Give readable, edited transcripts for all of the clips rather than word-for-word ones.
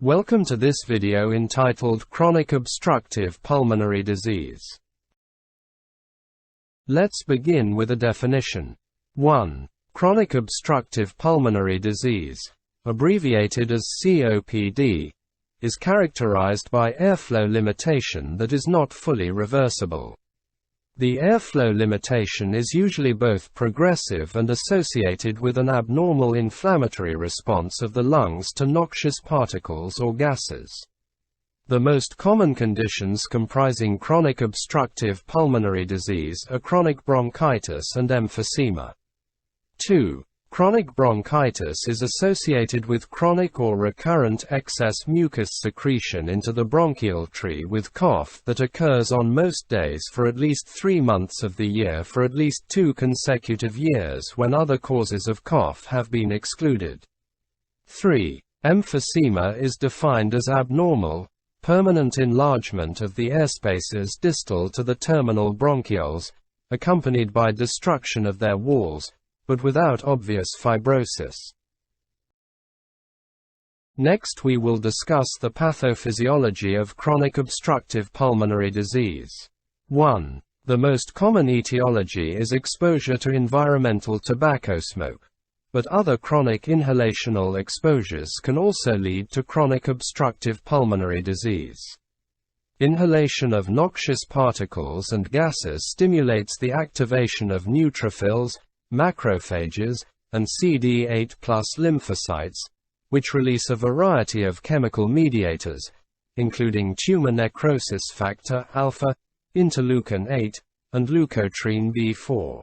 Welcome to this video entitled Chronic Obstructive Pulmonary Disease. Let's begin with a definition. 1. Chronic obstructive pulmonary disease, abbreviated as COPD, is characterized by airflow limitation that is not fully reversible. The airflow limitation is usually both progressive and associated with an abnormal inflammatory response of the lungs to noxious particles or gases. The most common conditions comprising chronic obstructive pulmonary disease are chronic bronchitis and emphysema. 2. Chronic bronchitis is associated with chronic or recurrent excess mucus secretion into the bronchial tree with cough that occurs on most days for at least 3 months of the year for at least 2 consecutive years when other causes of cough have been excluded. 3. Emphysema is defined as abnormal, permanent enlargement of the airspaces distal to the terminal bronchioles, accompanied by destruction of their walls, but without obvious fibrosis. Next we will discuss the pathophysiology of chronic obstructive pulmonary disease. 1. The most common etiology is exposure to environmental tobacco smoke, but other chronic inhalational exposures can also lead to chronic obstructive pulmonary disease. Inhalation of noxious particles and gases stimulates the activation of neutrophils, macrophages, and CD8+ lymphocytes, which release a variety of chemical mediators, including tumor necrosis factor alpha, interleukin-8, and leukotriene B4.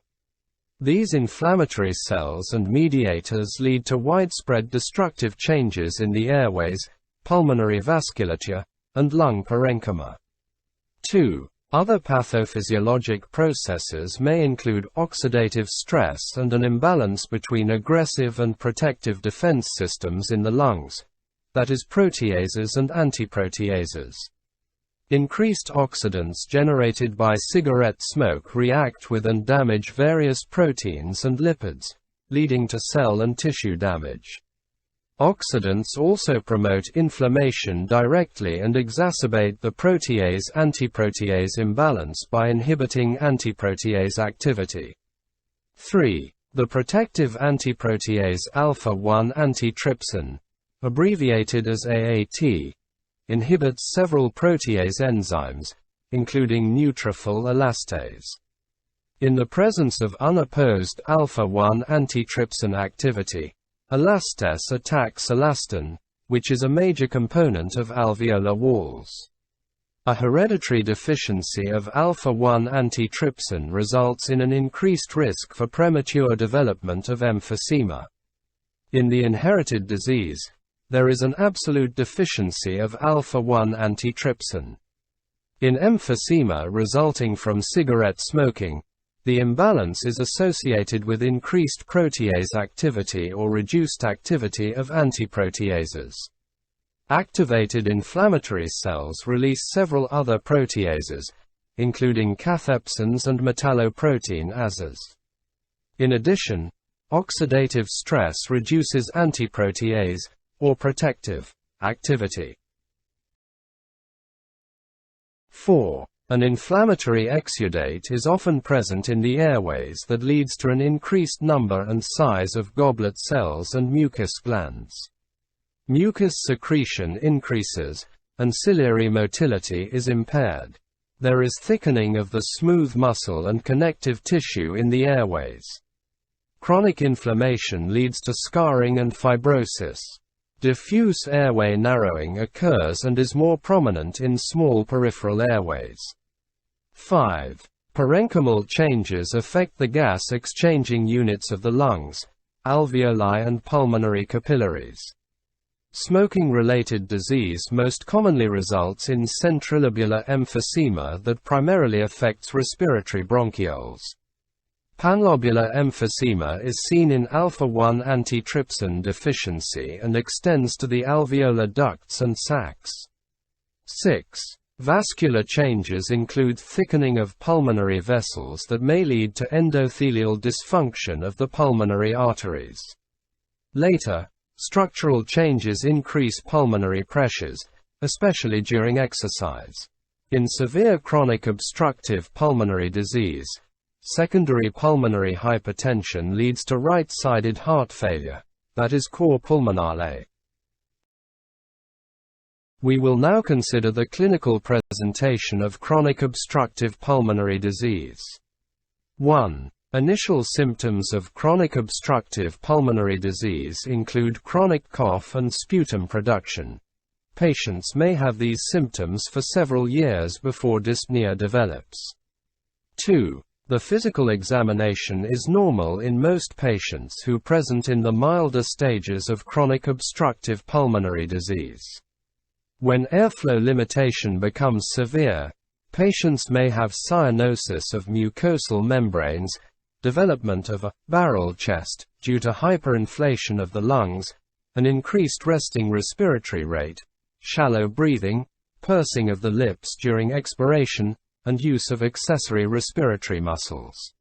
These inflammatory cells and mediators lead to widespread destructive changes in the airways, pulmonary vasculature, and lung parenchyma. 2. Other pathophysiologic processes may include oxidative stress and an imbalance between aggressive and protective defense systems in the lungs, that is proteases and antiproteases. Increased oxidants generated by cigarette smoke react with and damage various proteins and lipids, leading to cell and tissue damage. Oxidants also promote inflammation directly and exacerbate the protease-antiprotease imbalance by inhibiting antiprotease activity. 3. The protective antiprotease alpha-1 antitrypsin, abbreviated as AAT, inhibits several protease enzymes, including neutrophil elastase. In the presence of unopposed alpha-1 antitrypsin activity, elastase attacks elastin, which is a major component of alveolar walls. A hereditary deficiency of alpha-1 antitrypsin results in an increased risk for premature development of emphysema. In the inherited disease, there is an absolute deficiency of alpha-1 antitrypsin. In emphysema resulting from cigarette smoking, the imbalance is associated with increased protease activity or reduced activity of antiproteases. Activated inflammatory cells release several other proteases, including cathepsins and metalloproteinases. In addition, oxidative stress reduces antiprotease, or protective, activity. 4. An inflammatory exudate is often present in the airways that leads to an increased number and size of goblet cells and mucus glands. Mucus secretion increases, and ciliary motility is impaired. There is thickening of the smooth muscle and connective tissue in the airways. Chronic inflammation leads to scarring and fibrosis. Diffuse airway narrowing occurs and is more prominent in small peripheral airways. 5. Parenchymal changes affect the gas-exchanging units of the lungs, alveoli and pulmonary capillaries. Smoking-related disease most commonly results in centrilobular emphysema that primarily affects respiratory bronchioles. Panlobular emphysema is seen in alpha-1 antitrypsin deficiency and extends to the alveolar ducts and sacs. 6. Vascular changes include thickening of pulmonary vessels that may lead to endothelial dysfunction of the pulmonary arteries. Later, Structural changes increase pulmonary pressures, especially during exercise. In severe chronic obstructive pulmonary disease, secondary pulmonary hypertension leads to right-sided heart failure, that is cor pulmonale. We will now consider the clinical presentation of chronic obstructive pulmonary disease. 1. Initial symptoms of chronic obstructive pulmonary disease include chronic cough and sputum production. Patients may have these symptoms for several years before dyspnea develops. 2. The physical examination is normal in most patients who present in the milder stages of chronic obstructive pulmonary disease. When airflow limitation becomes severe, patients may have cyanosis of mucosal membranes, development of a barrel chest due to hyperinflation of the lungs, an increased resting respiratory rate, shallow breathing, pursing of the lips during expiration, and use of accessory respiratory muscles.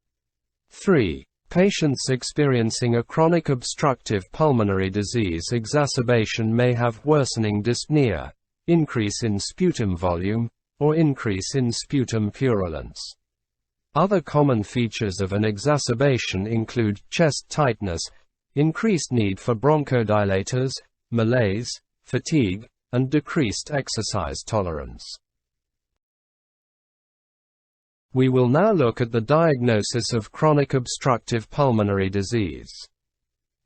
3. Patients experiencing a chronic obstructive pulmonary disease exacerbation may have worsening dyspnea, increase in sputum volume, or increase in sputum purulence. Other common features of an exacerbation include chest tightness, increased need for bronchodilators, malaise, fatigue, and decreased exercise tolerance. We will now look at the diagnosis of chronic obstructive pulmonary disease.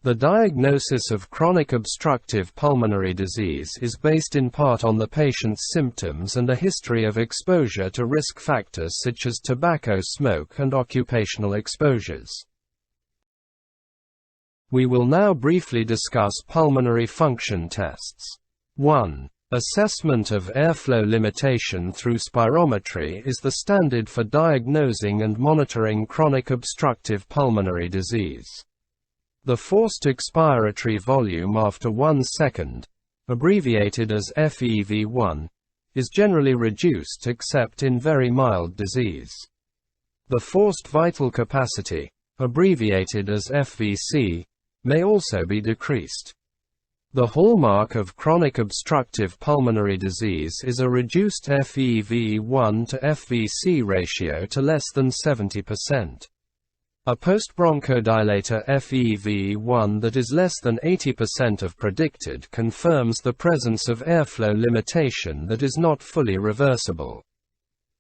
The diagnosis of chronic obstructive pulmonary disease is based in part on the patient's symptoms and a history of exposure to risk factors such as tobacco smoke and occupational exposures. We will now briefly discuss pulmonary function tests. 1. Assessment of airflow limitation through spirometry is the standard for diagnosing and monitoring chronic obstructive pulmonary disease. The forced expiratory volume after 1 second, abbreviated as FEV1, is generally reduced except in very mild disease. The forced vital capacity, abbreviated as FVC, may also be decreased. The hallmark of chronic obstructive pulmonary disease is a reduced FEV1 to FVC ratio to less than 70%. A post-bronchodilator FEV1 that is less than 80% of predicted confirms the presence of airflow limitation that is not fully reversible.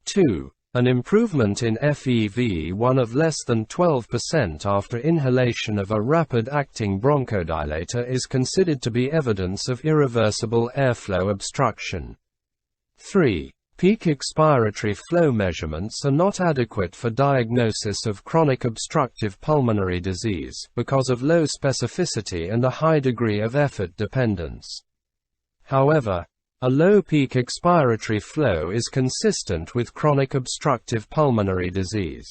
2. An improvement in FEV1 of less than 12% after inhalation of a rapid-acting bronchodilator is considered to be evidence of irreversible airflow obstruction. 3. Peak expiratory flow measurements are not adequate for diagnosis of chronic obstructive pulmonary disease because of low specificity and a high degree of effort dependence. However, a low peak expiratory flow is consistent with chronic obstructive pulmonary disease.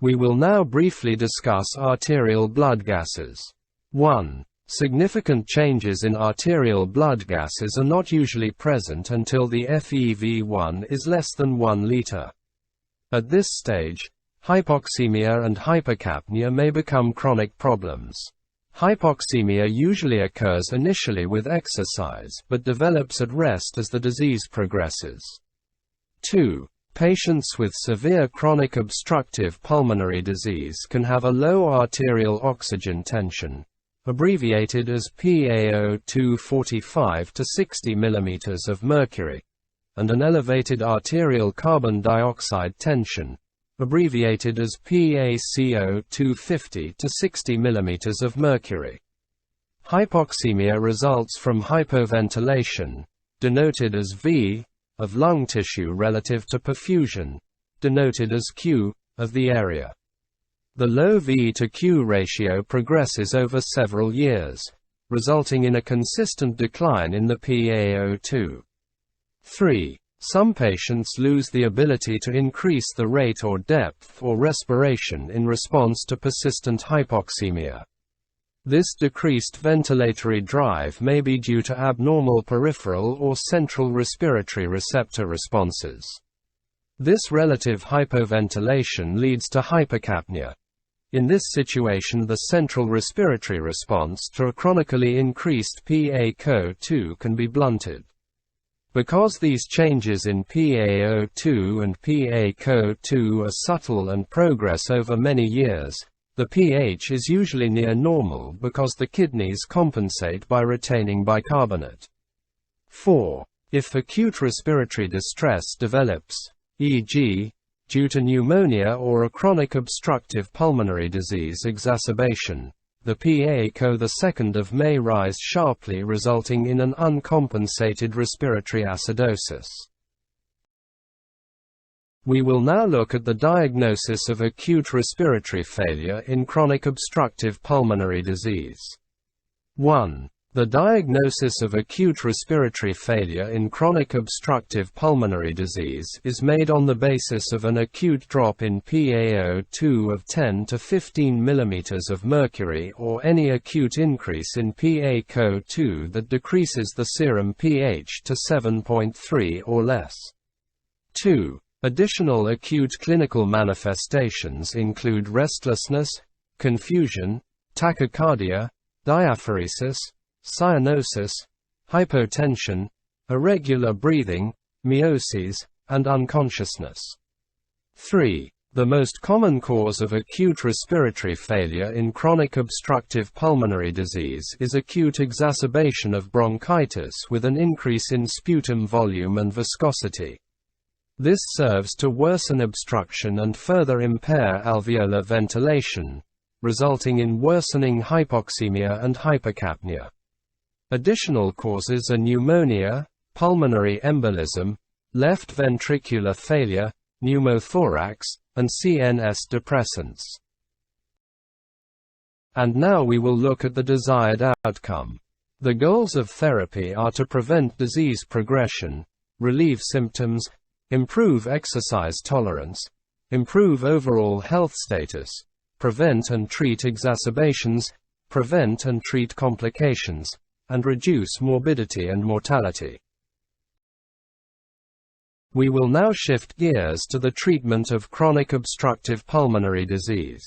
We will now briefly discuss arterial blood gases. 1. Significant changes in arterial blood gases are not usually present until the FEV1 is less than 1 liter. At this stage, hypoxemia and hypercapnia may become chronic problems. Hypoxemia usually occurs initially with exercise but develops at rest as the disease progresses. 2. Patients with severe chronic obstructive pulmonary disease can have a low arterial oxygen tension, abbreviated as PaO2 45 to 60 mm of mercury, and an elevated arterial carbon dioxide tension, abbreviated as PaCO2 50 to 60 mm of mercury. Hypoxemia results from hypoventilation, denoted as V, of lung tissue relative to perfusion, denoted as Q, of the area. The low V to Q ratio progresses over several years, resulting in a consistent decline in the PaO2. 3. Some patients lose the ability to increase the rate or depth or respiration in response to persistent hypoxemia. This decreased ventilatory drive may be due to abnormal peripheral or central respiratory receptor responses. This relative hypoventilation leads to hypercapnia. In this situation, the central respiratory response to a chronically increased PaCO2 can be blunted. Because these changes in PaO2 and PaCO2 are subtle and progress over many years, the pH is usually near normal because the kidneys compensate by retaining bicarbonate. 4. If acute respiratory distress develops, e.g., due to pneumonia or a chronic obstructive pulmonary disease exacerbation, the PaCO2 may rise sharply, resulting in an uncompensated respiratory acidosis. We will now look at the diagnosis of acute respiratory failure in chronic obstructive pulmonary disease. 1. The diagnosis of acute respiratory failure in chronic obstructive pulmonary disease is made on the basis of an acute drop in PaO2 of 10 to 15 mm of mercury or any acute increase in PaCO2 that decreases the serum pH to 7.3 or less. 2. Additional acute clinical manifestations include restlessness, confusion, tachycardia, diaphoresis, cyanosis, hypotension, irregular breathing, meiosis, and unconsciousness. 3. The most common cause of acute respiratory failure in chronic obstructive pulmonary disease is acute exacerbation of bronchitis with an increase in sputum volume and viscosity. This serves to worsen obstruction and further impair alveolar ventilation, resulting in worsening hypoxemia and hypercapnia. Additional causes are pneumonia, pulmonary embolism, left ventricular failure, pneumothorax, and CNS depressants. And now we will look at the desired outcome. The goals of therapy are to prevent disease progression, relieve symptoms, improve exercise tolerance, improve overall health status, prevent and treat exacerbations, prevent and treat complications, and reduce morbidity and mortality. We will now shift gears to the treatment of chronic obstructive pulmonary disease.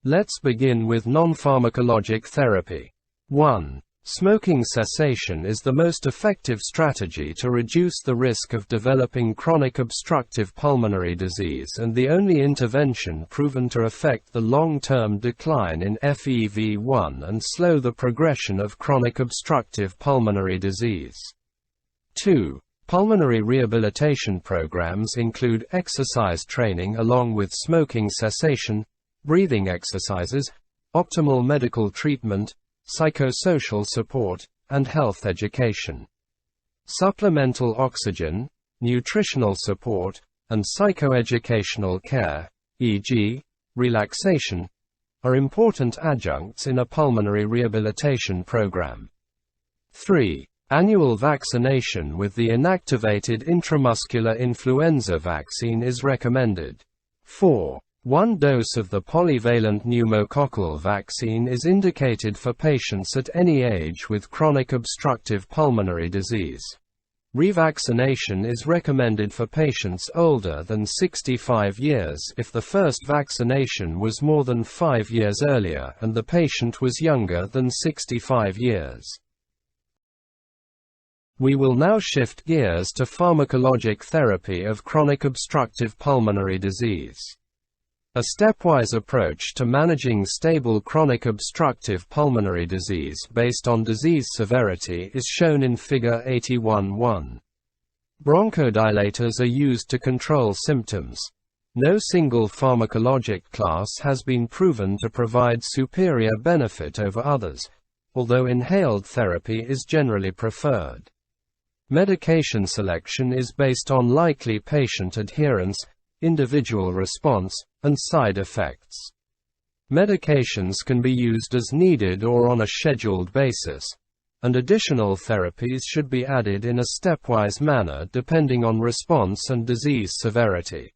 Let's begin with non-pharmacologic therapy. 1. Smoking cessation is the most effective strategy to reduce the risk of developing chronic obstructive pulmonary disease and the only intervention proven to affect the long-term decline in FEV1 and slow the progression of chronic obstructive pulmonary disease. 2. Pulmonary rehabilitation programs include exercise training along with smoking cessation, breathing exercises, optimal medical treatment, psychosocial support, and health education. Supplemental oxygen, nutritional support, and psychoeducational care, e.g., relaxation, are important adjuncts in a pulmonary rehabilitation program. 3. Annual vaccination with the inactivated intramuscular influenza vaccine is recommended. 4. One dose of the polyvalent pneumococcal vaccine is indicated for patients at any age with chronic obstructive pulmonary disease. Revaccination is recommended for patients older than 65 years if the first vaccination was more than 5 years earlier and the patient was younger than 65 years. We will now shift gears to pharmacologic therapy of chronic obstructive pulmonary disease. A stepwise approach to managing stable chronic obstructive pulmonary disease based on disease severity is shown in Figure 81.1. Bronchodilators are used to control symptoms. No single pharmacologic class has been proven to provide superior benefit over others, although inhaled therapy is generally preferred. Medication selection is based on likely patient adherence, individual response, and side effects. Medications can be used as needed or on a scheduled basis, and additional therapies should be added in a stepwise manner depending on response and disease severity.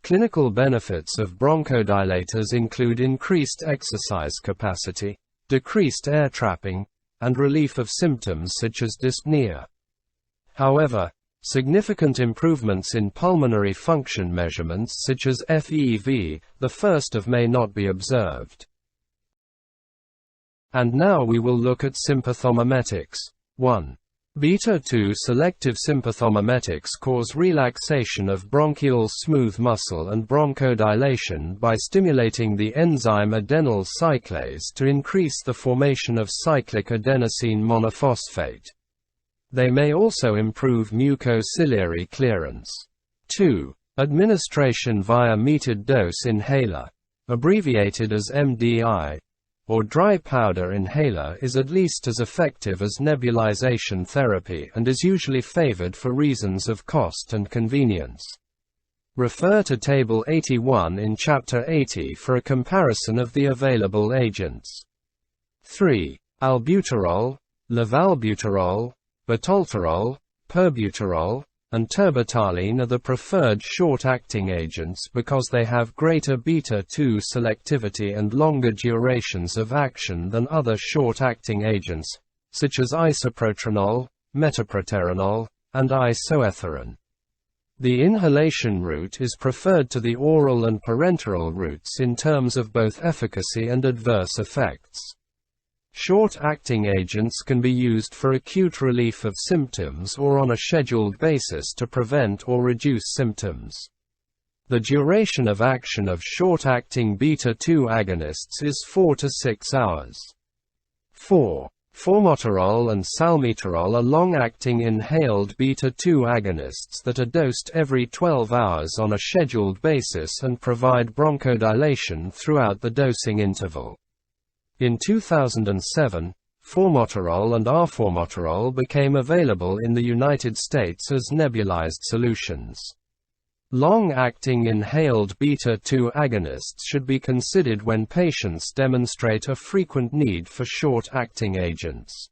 Clinical benefits of bronchodilators include increased exercise capacity, decreased air trapping, and relief of symptoms such as dyspnea. However, Significant improvements in pulmonary function measurements such as FEV, the first of may not be observed. And now we will look at sympathomimetics. 1. Beta-2 selective sympathomimetics cause relaxation of bronchial smooth muscle and bronchodilation by stimulating the enzyme adenyl cyclase to increase the formation of cyclic adenosine monophosphate. They may also improve mucociliary clearance. 2. Administration via metered dose inhaler, abbreviated as MDI, or dry powder inhaler, is at least as effective as nebulization therapy and is usually favored for reasons of cost and convenience. Refer to Table 81 in Chapter 80 for a comparison of the available agents. 3. Albuterol, levalbuterol, bitalterol, perbuterol, and terbutaline are the preferred short-acting agents because they have greater beta-2 selectivity and longer durations of action than other short-acting agents, such as isoproterenol, metoprolol, and isoetheren. The inhalation route is preferred to the oral and parenteral routes in terms of both efficacy and adverse effects. Short-acting agents can be used for acute relief of symptoms or on a scheduled basis to prevent or reduce symptoms. The duration of action of short-acting beta-2 agonists is 4 to 6 hours. 4. Formoterol and salmeterol are long-acting inhaled beta-2 agonists that are dosed every 12 hours on a scheduled basis and provide bronchodilation throughout the dosing interval. In 2007, formoterol and arformoterol became available in the United States as nebulized solutions. Long-acting inhaled beta-2 agonists should be considered when patients demonstrate a frequent need for short-acting agents.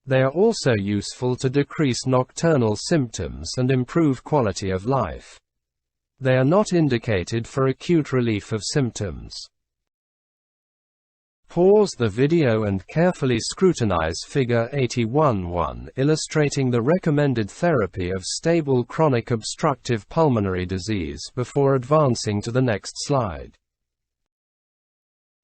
They are also useful to decrease nocturnal symptoms and improve quality of life. They are not indicated for acute relief of symptoms. Pause the video and carefully scrutinize Figure 81.1 illustrating the recommended therapy of stable chronic obstructive pulmonary disease before advancing to the next slide.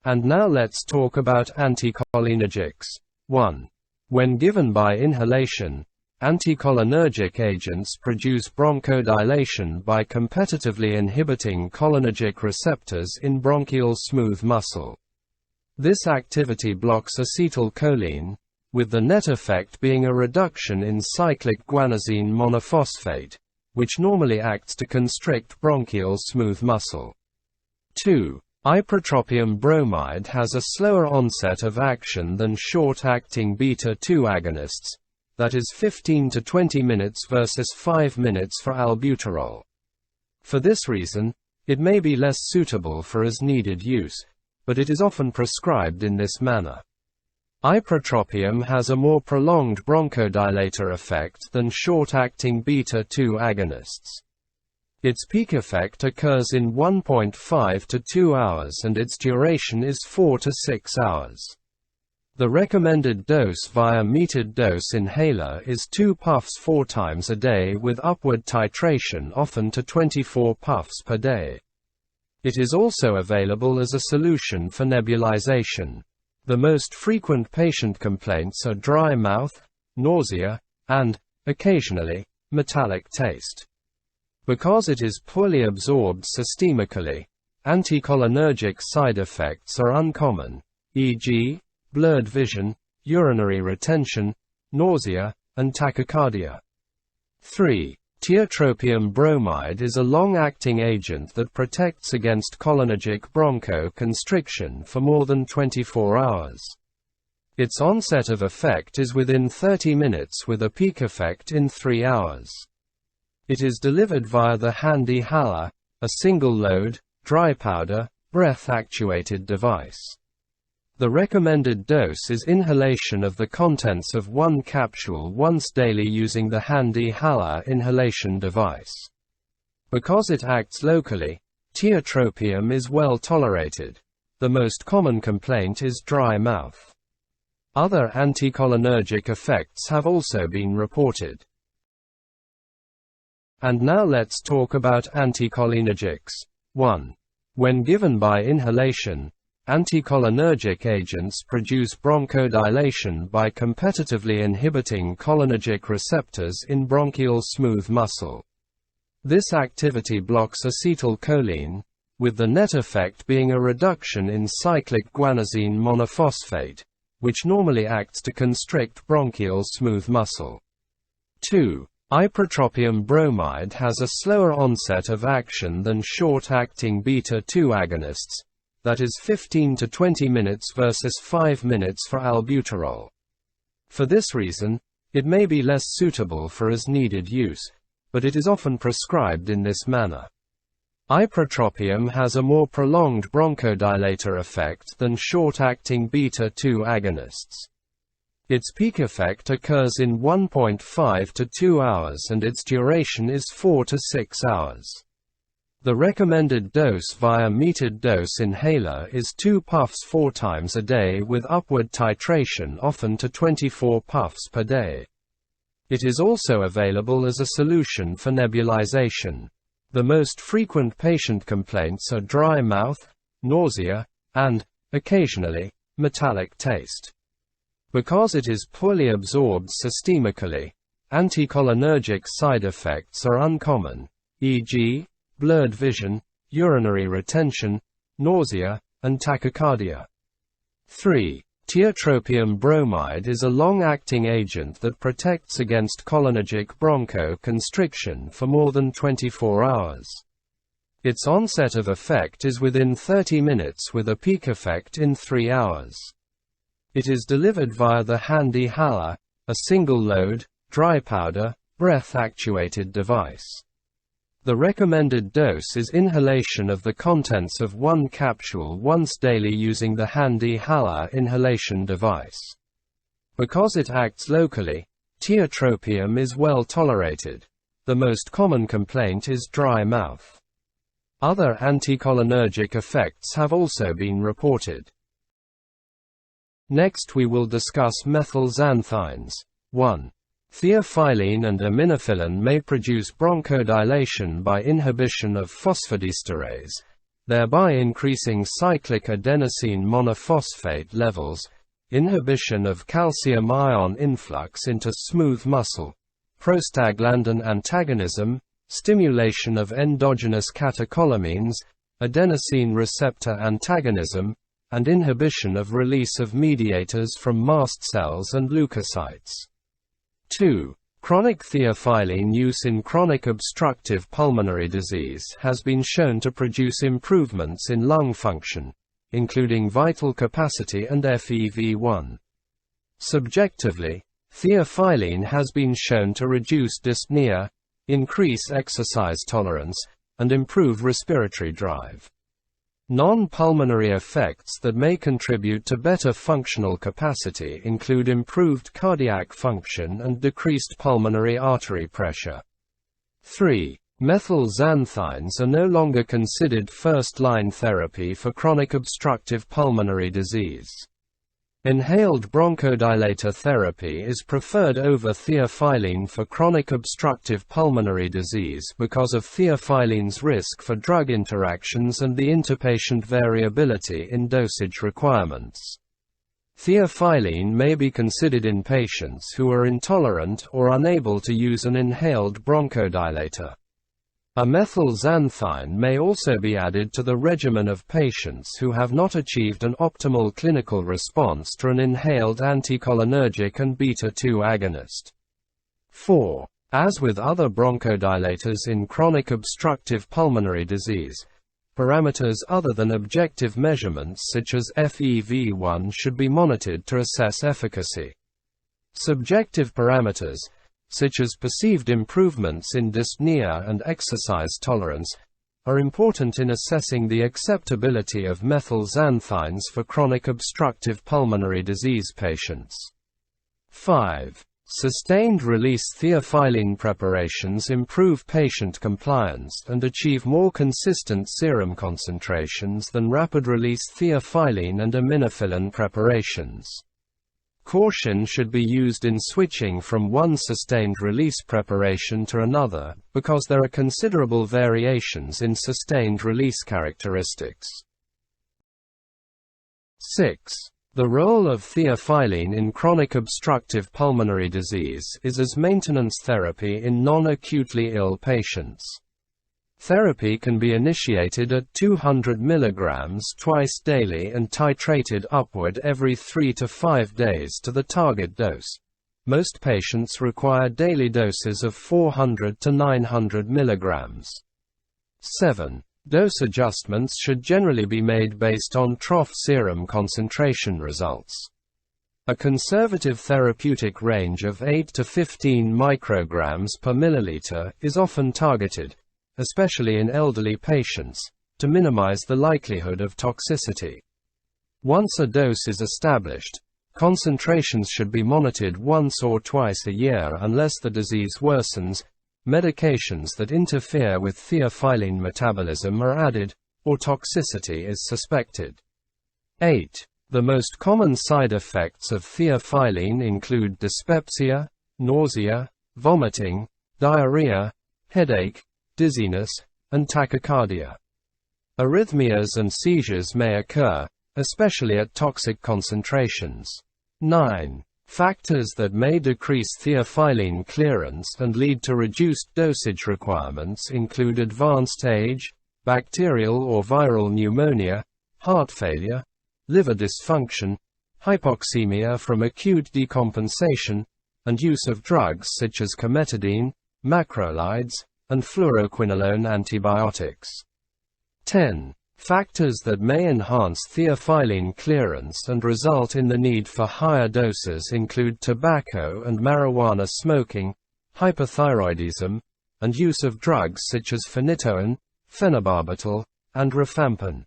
And now let's talk about anticholinergics. 1. When given by inhalation, anticholinergic agents produce bronchodilation by competitively inhibiting cholinergic receptors in bronchial smooth muscle. This activity blocks acetylcholine, with the net effect being a reduction in cyclic guanosine monophosphate, which normally acts to constrict bronchial smooth muscle. 2. Ipratropium bromide has a slower onset of action than short-acting beta-2 agonists, that is 15 to 20 minutes versus 5 minutes for albuterol. For this reason, it may be less suitable for as-needed use, but it is often prescribed in this manner. Ipratropium has a more prolonged bronchodilator effect than short-acting beta-2 agonists. Its peak effect occurs in 1.5 to 2 hours and its duration is 4 to 6 hours. The recommended dose via metered dose inhaler is 2 puffs 4 times a day with upward titration often to 24 puffs per day. It is also available as a solution for nebulization. The most frequent patient complaints are dry mouth, nausea, and, occasionally, metallic taste. Because it is poorly absorbed systemically, anticholinergic side effects are uncommon, e.g., blurred vision, urinary retention, nausea, and tachycardia. 3. Tiotropium bromide is a long-acting agent that protects against cholinergic bronchoconstriction for more than 24 hours. Its onset of effect is within 30 minutes with a peak effect in 3 hours. It is delivered via the hand inhaler, a single-load, dry powder, breath-actuated device. The recommended dose is inhalation of the contents of 1 capsule once daily using the hand inhaler inhalation device. Because it acts locally, tiotropium is well tolerated. The most common complaint is dry mouth. Other anticholinergic effects have also been reported. And now let's talk about anticholinergics. 1. When given by inhalation, anticholinergic agents produce bronchodilation by competitively inhibiting cholinergic receptors in bronchial smooth muscle. This activity blocks acetylcholine, with the net effect being a reduction in cyclic guanosine monophosphate, which normally acts to constrict bronchial smooth muscle. 2. Ipratropium bromide has a slower onset of action than short-acting beta-2 agonists, that is 15 to 20 minutes versus 5 minutes for albuterol. For this reason, it may be less suitable for as-needed use, but it is often prescribed in this manner. Ipratropium has a more prolonged bronchodilator effect than short-acting beta-2 agonists. Its peak effect occurs in 1.5 to 2 hours and its duration is 4 to 6 hours. The recommended dose via metered dose inhaler is 2 puffs 4 times a day with upward titration often to 24 puffs per day. It is also available as a solution for nebulization. The most frequent patient complaints are dry mouth, nausea, and, occasionally, metallic taste. Because it is poorly absorbed systemically, anticholinergic side effects are uncommon, e.g., blurred vision, urinary retention, nausea, and tachycardia. 3. Tiotropium bromide is a long-acting agent that protects against cholinergic bronchoconstriction for more than 24 hours. Its onset of effect is within 30 minutes with a peak effect in 3 hours. It is delivered via the hand inhaler, a single-load, dry powder, breath-actuated device. The recommended dose is inhalation of the contents of 1 capsule once daily using the hand inhaler inhalation device. Because it acts locally, tiotropium is well tolerated. The most common complaint is dry mouth. Other anticholinergic effects have also been reported. Next we will discuss methylxanthines. 1. Theophylline and aminophylline may produce bronchodilation by inhibition of phosphodiesterase, thereby increasing cyclic adenosine monophosphate levels, inhibition of calcium ion influx into smooth muscle, prostaglandin antagonism, stimulation of endogenous catecholamines, adenosine receptor antagonism, and inhibition of release of mediators from mast cells and leukocytes. 2. Chronic theophylline use in chronic obstructive pulmonary disease has been shown to produce improvements in lung function, including vital capacity and FEV1. Subjectively, theophylline has been shown to reduce dyspnea, increase exercise tolerance, and improve respiratory drive. Non-pulmonary effects that may contribute to better functional capacity include improved cardiac function and decreased pulmonary artery pressure. 3. Methylxanthines are no longer considered first-line therapy for chronic obstructive pulmonary disease. Inhaled bronchodilator therapy is preferred over theophylline for chronic obstructive pulmonary disease because of theophyline's risk for drug interactions and the interpatient variability in dosage requirements. Theophylline may be considered in patients who are intolerant or unable to use an inhaled bronchodilator. A methylxanthine may also be added to the regimen of patients who have not achieved an optimal clinical response to an inhaled anticholinergic and beta-2 agonist. 4. As with other bronchodilators in chronic obstructive pulmonary disease, parameters other than objective measurements such as FEV1 should be monitored to assess efficacy. Subjective parameters, such as perceived improvements in dyspnea and exercise tolerance, are important in assessing the acceptability of methylxanthines for chronic obstructive pulmonary disease patients. 5. Sustained-release theophylline preparations improve patient compliance and achieve more consistent serum concentrations than rapid-release theophylline and aminophylline preparations. Caution should be used in switching from one sustained-release preparation to another, because there are considerable variations in sustained-release characteristics. 6. The role of theophylline in chronic obstructive pulmonary disease is as maintenance therapy in non-acutely ill patients. Therapy can be initiated at 200 mg twice daily and titrated upward every 3 to 5 days to the target dose. Most patients require daily doses of 400 to 900 mg. 7. Dose adjustments should generally be made based on trough serum concentration results. A conservative therapeutic range of 8 to 15 micrograms per milliliter is often targeted, especially in elderly patients, to minimize the likelihood of toxicity. Once a dose is established, concentrations should be monitored once or twice a year unless the disease worsens, medications that interfere with theophylline metabolism are added, or toxicity is suspected. 8. The most common side effects of theophylline include dyspepsia, nausea, vomiting, diarrhea, headache, dizziness, and tachycardia. Arrhythmias and seizures may occur, especially at toxic concentrations. 9. Factors that may decrease theophylline clearance and lead to reduced dosage requirements include advanced age, bacterial or viral pneumonia, heart failure, liver dysfunction, hypoxemia from acute decompensation, and use of drugs such as cimetidine, macrolides, and fluoroquinolone antibiotics. 10. Factors that may enhance theophylline clearance and result in the need for higher doses include tobacco and marijuana smoking, hypothyroidism, and use of drugs such as phenytoin, phenobarbital, and rifampin.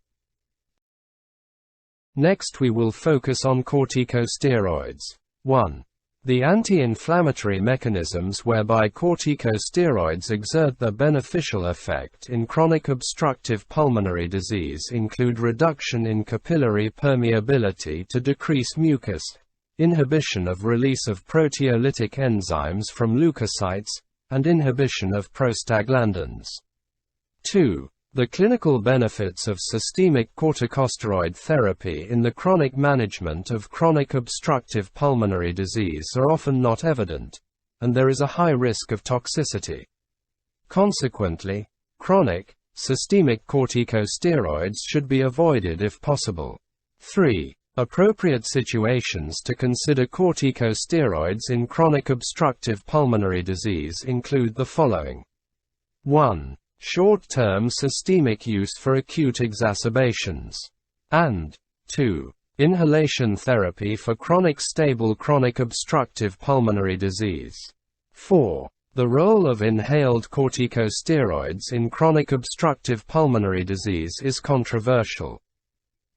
Next we will focus on corticosteroids. 1. The anti-inflammatory mechanisms whereby corticosteroids exert their beneficial effect in chronic obstructive pulmonary disease include reduction in capillary permeability to decrease mucus, inhibition of release of proteolytic enzymes from leukocytes, and inhibition of prostaglandins. 2. The clinical benefits of systemic corticosteroid therapy in the chronic management of chronic obstructive pulmonary disease are often not evident, and there is a high risk of toxicity. Consequently, chronic, systemic corticosteroids should be avoided if possible. 3. Appropriate situations to consider corticosteroids in chronic obstructive pulmonary disease include the following. 1. Short-term systemic use for acute exacerbations. And 2. Inhalation therapy for chronic stable chronic obstructive pulmonary disease. 4. The role of inhaled corticosteroids in chronic obstructive pulmonary disease is controversial.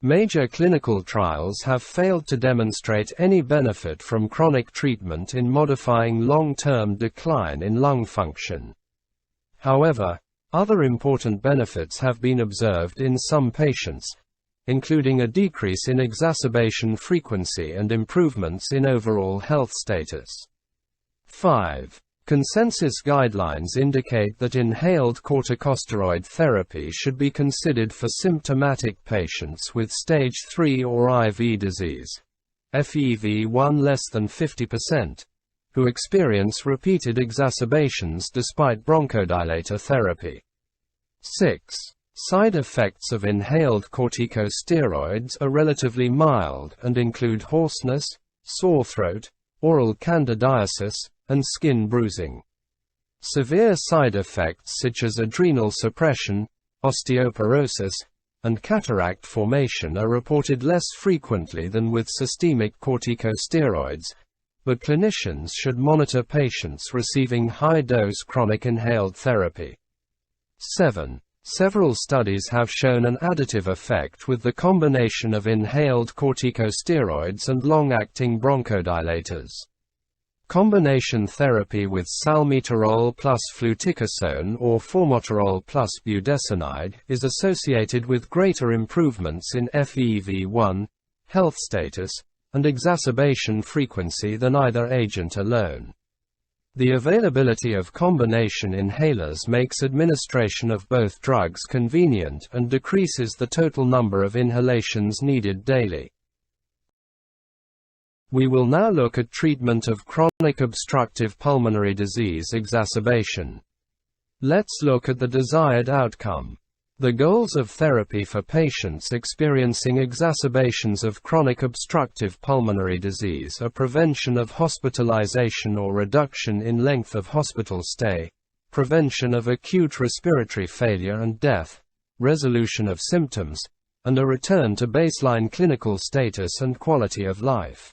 Major clinical trials have failed to demonstrate any benefit from chronic treatment in modifying long-term decline in lung function. However, other important benefits have been observed in some patients, including a decrease in exacerbation frequency and improvements in overall health status. 5. Consensus guidelines indicate that inhaled corticosteroid therapy should be considered for symptomatic patients with stage 3 or IV disease, FEV1 less than 50%, who experience repeated exacerbations despite bronchodilator therapy. 6. Side effects of inhaled corticosteroids are relatively mild and include hoarseness, sore throat, oral candidiasis, and skin bruising. Severe side effects such as adrenal suppression, osteoporosis, and cataract formation are reported less frequently than with systemic corticosteroids, but clinicians should monitor patients receiving high-dose chronic inhaled therapy. 7. Several studies have shown an additive effect with the combination of inhaled corticosteroids and long-acting bronchodilators. Combination therapy with salmeterol plus fluticasone or formoterol plus budesonide is associated with greater improvements in FEV1, health status, and exacerbation frequency than either agent alone. The availability of combination inhalers makes administration of both drugs convenient and decreases the total number of inhalations needed daily. We will now look at treatment of chronic obstructive pulmonary disease exacerbation. Let's look at the desired outcome. The goals of therapy for patients experiencing exacerbations of chronic obstructive pulmonary disease are prevention of hospitalization or reduction in length of hospital stay, prevention of acute respiratory failure and death, resolution of symptoms, and a return to baseline clinical status and quality of life.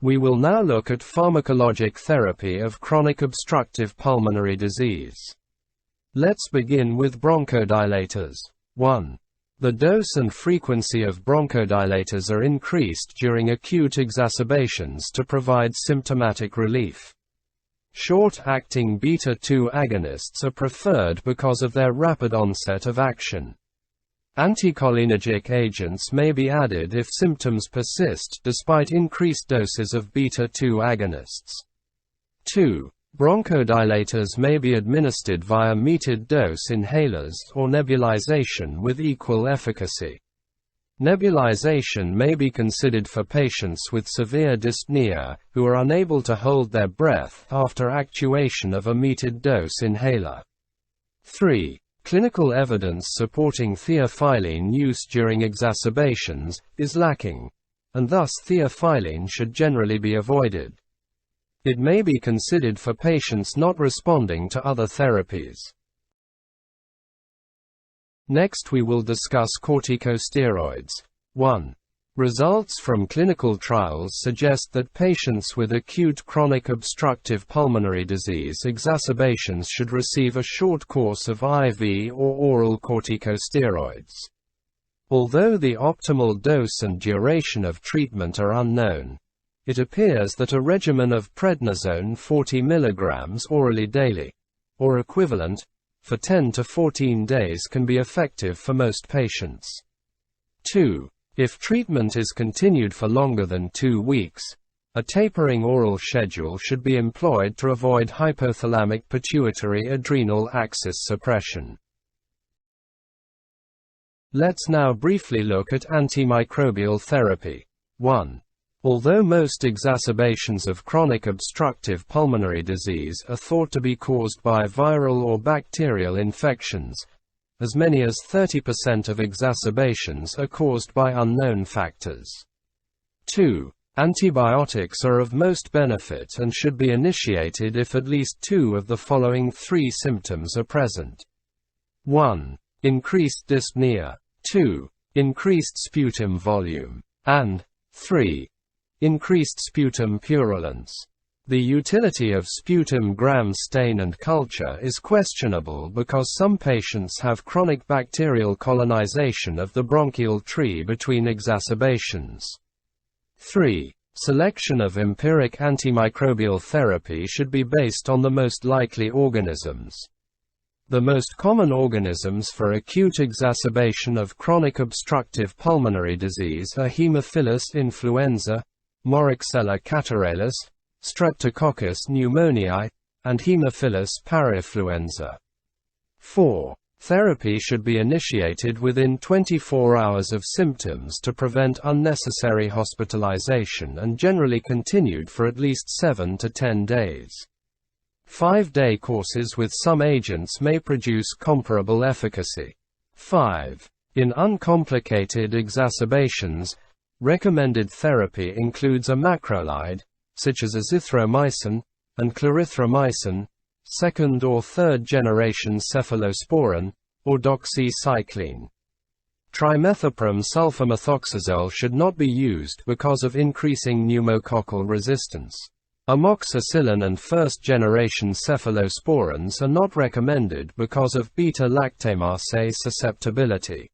We will now look at pharmacologic therapy of chronic obstructive pulmonary disease. Let's begin with bronchodilators. 1. The dose and frequency of bronchodilators are increased during acute exacerbations to provide symptomatic relief. Short-acting beta-2 agonists are preferred because of their rapid onset of action. Anticholinergic agents may be added if symptoms persist despite increased doses of beta-2 agonists. 2. Bronchodilators may be administered via metered-dose inhalers or nebulization with equal efficacy. Nebulization may be considered for patients with severe dyspnea, who are unable to hold their breath after actuation of a metered-dose inhaler. 3. Clinical evidence supporting theophylline use during exacerbations is lacking, and thus theophylline should generally be avoided. It may be considered for patients not responding to other therapies. Next we will discuss corticosteroids. 1. Results from clinical trials suggest that patients with acute chronic obstructive pulmonary disease exacerbations should receive a short course of IV or oral corticosteroids. Although the optimal dose and duration of treatment are unknown, it appears that a regimen of prednisone 40 mg orally daily, or equivalent, for 10 to 14 days can be effective for most patients. 2. If treatment is continued for longer than 2 weeks, a tapering oral schedule should be employed to avoid hypothalamic pituitary adrenal axis suppression. Let's now briefly look at antimicrobial therapy. 1. Although most exacerbations of chronic obstructive pulmonary disease are thought to be caused by viral or bacterial infections, as many as 30% of exacerbations are caused by unknown factors. 2. Antibiotics are of most benefit and should be initiated if at least two of the following three symptoms are present. 1. Increased dyspnea. 2. Increased sputum volume. And 3. Increased sputum purulence. The utility of sputum gram stain and culture is questionable because some patients have chronic bacterial colonization of the bronchial tree between exacerbations. 3. Selection of empiric antimicrobial therapy should be based on the most likely organisms. The most common organisms for acute exacerbation of chronic obstructive pulmonary disease are Haemophilus influenza, Moraxella catarrhalis, Streptococcus pneumoniae, and Haemophilus parainfluenza. 4. Therapy should be initiated within 24 hours of symptoms to prevent unnecessary hospitalization and generally continued for at least 7 to 10 days. 5-day courses with some agents may produce comparable efficacy. 5. In uncomplicated exacerbations, recommended therapy includes a macrolide, such as azithromycin, and clarithromycin, second or third generation cephalosporin, or doxycycline. Trimethoprim sulfamethoxazole should not be used because of increasing pneumococcal resistance. Amoxicillin and first generation cephalosporins are not recommended because of beta-lactamase susceptibility.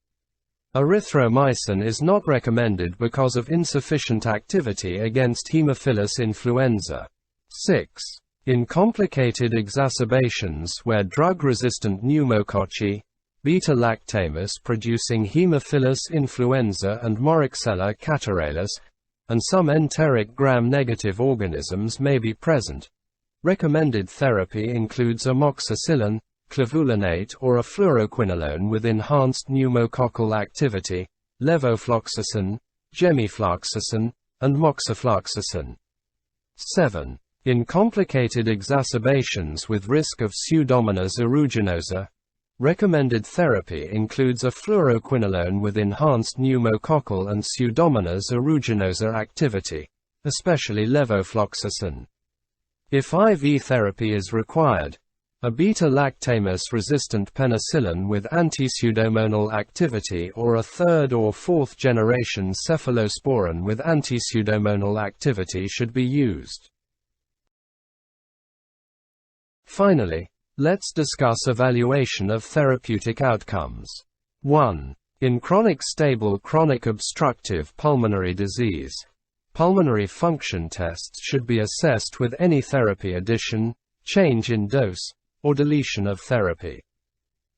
Erythromycin is not recommended because of insufficient activity against Haemophilus influenza. 6. In complicated exacerbations where drug-resistant pneumococci, beta-lactamase producing Haemophilus influenza and Moraxella catarrhalis, and some enteric gram-negative organisms may be present, recommended therapy includes amoxicillin, clavulanate or a fluoroquinolone with enhanced pneumococcal activity, levofloxacin, gemifloxacin, and moxifloxacin. 7. In complicated exacerbations with risk of Pseudomonas aeruginosa, recommended therapy includes a fluoroquinolone with enhanced pneumococcal and Pseudomonas aeruginosa activity, especially levofloxacin. If IV therapy is required, a beta-lactamase-resistant penicillin with anti-pseudomonal activity or a third or fourth generation cephalosporin with anti-pseudomonal activity should be used. Finally, let's discuss evaluation of therapeutic outcomes. 1. In chronic stable chronic obstructive pulmonary disease, pulmonary function tests should be assessed with any therapy addition, change in dose, or deletion of therapy.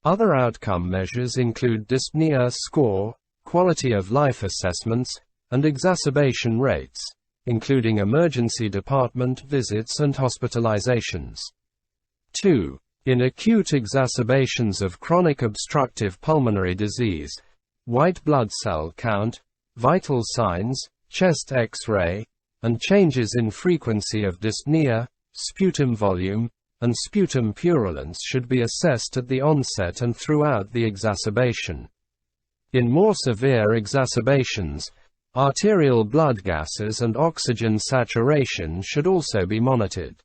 Other outcome measures include dyspnea score, quality of life assessments, and exacerbation rates, including emergency department visits and hospitalizations. 2. In acute exacerbations of chronic obstructive pulmonary disease, white blood cell count, vital signs, chest X-ray, and changes in frequency of dyspnea, sputum volume, and sputum purulence should be assessed at the onset and throughout the exacerbation. In more severe exacerbations, arterial blood gases and oxygen saturation should also be monitored.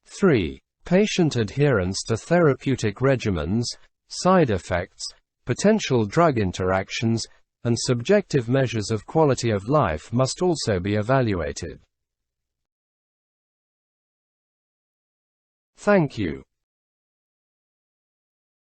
3. Patient adherence to therapeutic regimens, side effects, potential drug interactions, and subjective measures of quality of life must also be evaluated. Thank you.